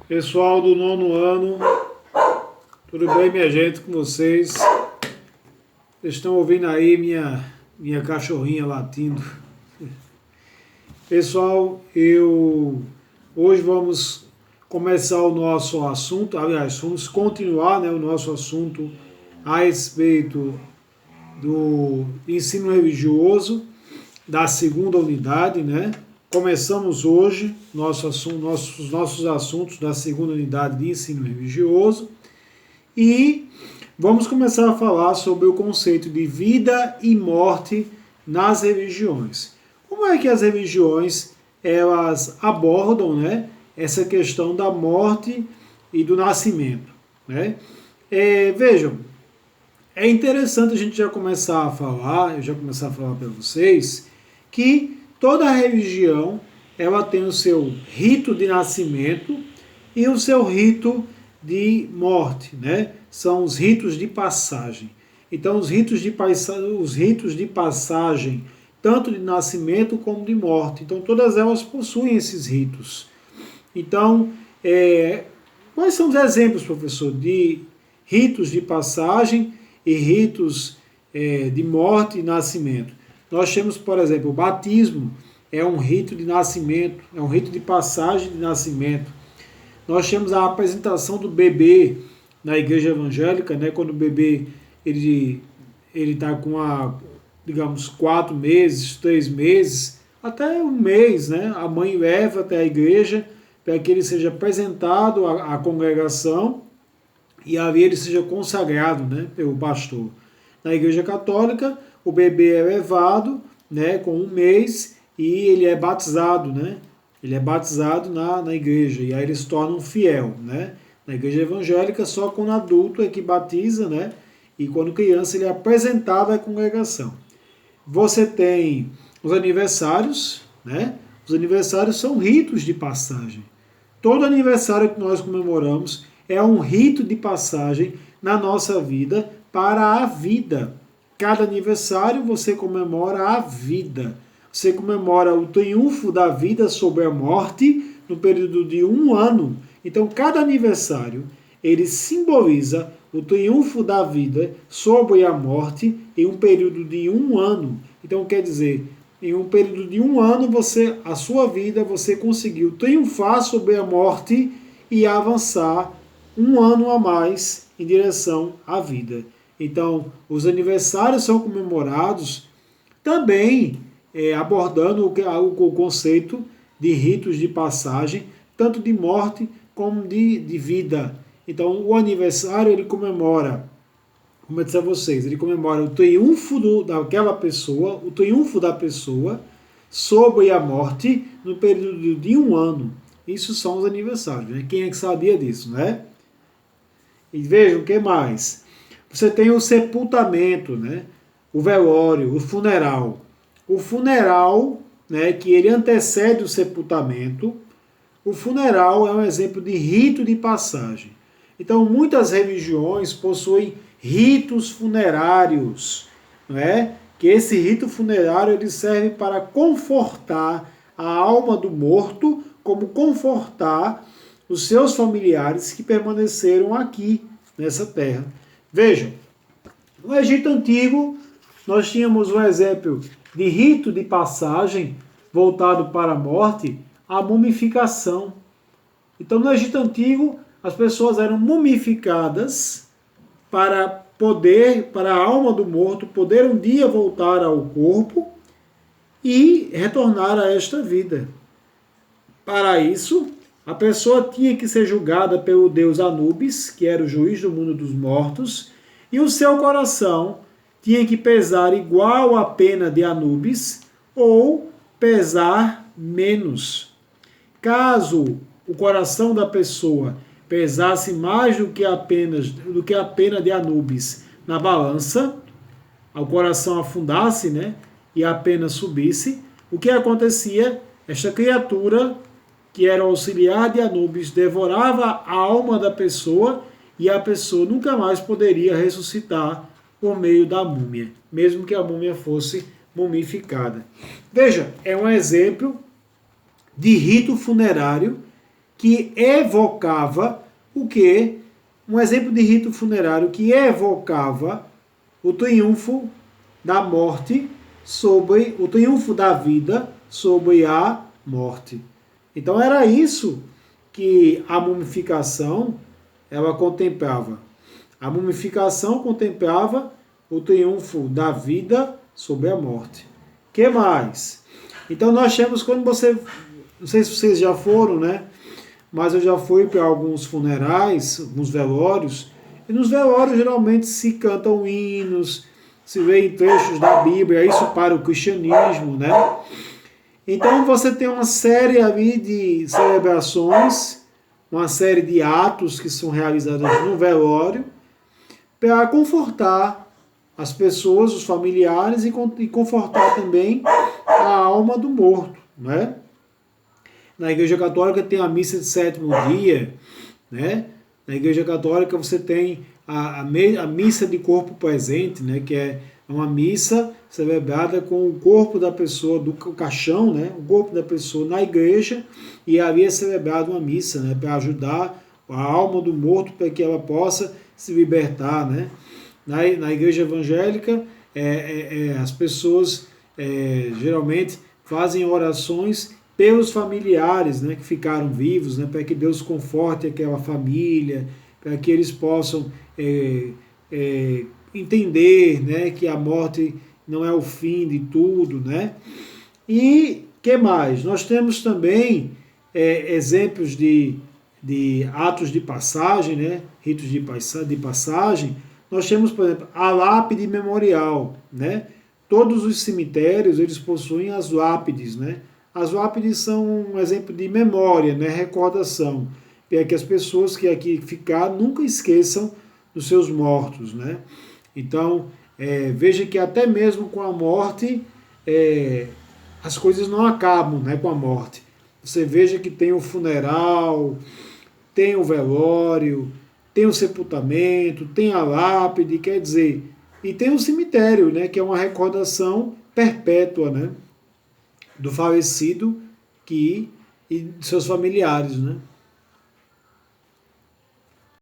Pessoal do nono ano, tudo bem, minha gente, com vocês? Vocês estão ouvindo aí minha cachorrinha latindo. Pessoal, hoje vamos começar o nosso assunto, aliás, vamos continuar, o nosso assunto a respeito do ensino religioso da segunda unidade, né? Começamos hoje nossos assuntos da segunda unidade de ensino religioso e vamos começar a falar sobre o conceito de vida e morte nas religiões. Como é que as religiões elas abordam, né, essa questão da morte e do nascimento, né? Vejam, é interessante a gente já começar a falar para vocês que toda religião ela tem o seu rito de nascimento e o seu rito de morte, né? São os ritos de passagem. Então, os ritos de passagem, tanto de nascimento como de morte. Então, todas elas possuem esses ritos. Então, quais são os exemplos, professor, de ritos de passagem e ritos de morte e nascimento? Nós temos, por exemplo, o batismo é um rito de nascimento, é um rito de passagem de nascimento. Nós temos a apresentação do bebê na igreja evangélica, né, quando o bebê ele está com, digamos, 4 meses, 3 meses, até um mês, né, a mãe leva até a igreja para que ele seja apresentado à congregação e ali ele seja consagrado, né, pelo pastor. Na igreja católica, o bebê é levado, né, com 1 mês e ele é batizado, né? Ele é batizado na igreja e aí ele se torna um fiel, né? Na igreja evangélica, só quando adulto é que batiza, né? E quando criança ele é apresentado à congregação. Você tem os aniversários, né? Os aniversários são ritos de passagem. Todo aniversário que nós comemoramos é um rito de passagem na nossa vida para a vida. Cada aniversário você comemora a vida. Você comemora o triunfo da vida sobre a morte no período de 1 ano. Então, cada aniversário, ele simboliza o triunfo da vida sobre a morte em um período de 1 ano. Então, quer dizer, em um período de 1 ano, a sua vida, você conseguiu triunfar sobre a morte e avançar 1 ano a mais em direção à vida. Então, os aniversários são comemorados também abordando o conceito de ritos de passagem, tanto de morte como de vida. Então, o aniversário, ele comemora, como eu disse a vocês, ele comemora o triunfo daquela pessoa, o triunfo da pessoa sobre a morte no período de 1 ano. Isso são os aniversários, né? Quem é que sabia disso, né? E vejam, o que mais? Você tem o sepultamento, né? O velório, o funeral. O funeral, né, que ele antecede o sepultamento, o funeral é um exemplo de rito de passagem. Então, muitas religiões possuem ritos funerários, não é? Que esse rito funerário ele serve para confortar a alma do morto, como confortar os seus familiares que permaneceram aqui nessa terra. Vejam, no Egito Antigo, nós tínhamos um exemplo de rito de passagem voltado para a morte, a mumificação. Então, no Egito Antigo, as pessoas eram mumificadas para a alma do morto poder um dia voltar ao corpo e retornar a esta vida. Para isso, a pessoa tinha que ser julgada pelo deus Anubis, que era o juiz do mundo dos mortos, e o seu coração tinha que pesar igual à pena de Anubis ou pesar menos. Caso o coração da pessoa pesasse mais do que a pena de Anubis na balança, o coração afundasse, né, e a pena subisse, o que acontecia? Esta criatura, que era auxiliar de Anubis, devorava a alma da pessoa e a pessoa nunca mais poderia ressuscitar por meio da múmia, mesmo que a múmia fosse mumificada. Veja, é um exemplo de rito funerário que evocava o quê? Um exemplo de rito funerário que evocava o triunfo da morte sobre o triunfo da vida sobre a morte. Então era isso que a mumificação ela contemplava. A mumificação contemplava o triunfo da vida sobre a morte. Que mais? Então nós temos, quando você, não sei se vocês já foram, né? Mas eu já fui para alguns funerais, alguns velórios, e nos velórios geralmente se cantam hinos, se vê em trechos da Bíblia, isso para o cristianismo, né? Então você tem uma série ali de celebrações, uma série de atos que são realizados no velório, para confortar as pessoas, os familiares, e confortar também a alma do morto, né? Na Igreja Católica tem a missa de sétimo dia, né? Na Igreja Católica você tem a missa de corpo presente, né? Que é uma missa celebrada com o corpo da pessoa, do caixão, né? O corpo da pessoa na igreja, e ali é celebrada uma missa, né? Para ajudar a alma do morto para que ela possa se libertar, né? Na igreja evangélica, as pessoas geralmente fazem orações pelos familiares, né, que ficaram vivos, né, para que Deus conforte aquela família, para que eles possam entender, né, que a morte não é o fim de tudo, né? E que mais? Nós temos também exemplos de atos de passagem, né, ritos de passagem. Nós temos, por exemplo, a lápide memorial, né? Todos os cemitérios eles possuem as lápides, né? As lápides são um exemplo de memória, né? Recordação, para que as pessoas que aqui ficaram nunca esqueçam dos seus mortos, né? Então, veja que até mesmo com a morte, as coisas não acabam, né, com a morte. Você veja que tem o funeral, tem o velório, tem o sepultamento, tem a lápide, quer dizer, e tem o cemitério, né, que é uma recordação perpétua, né, do falecido e de seus familiares, né?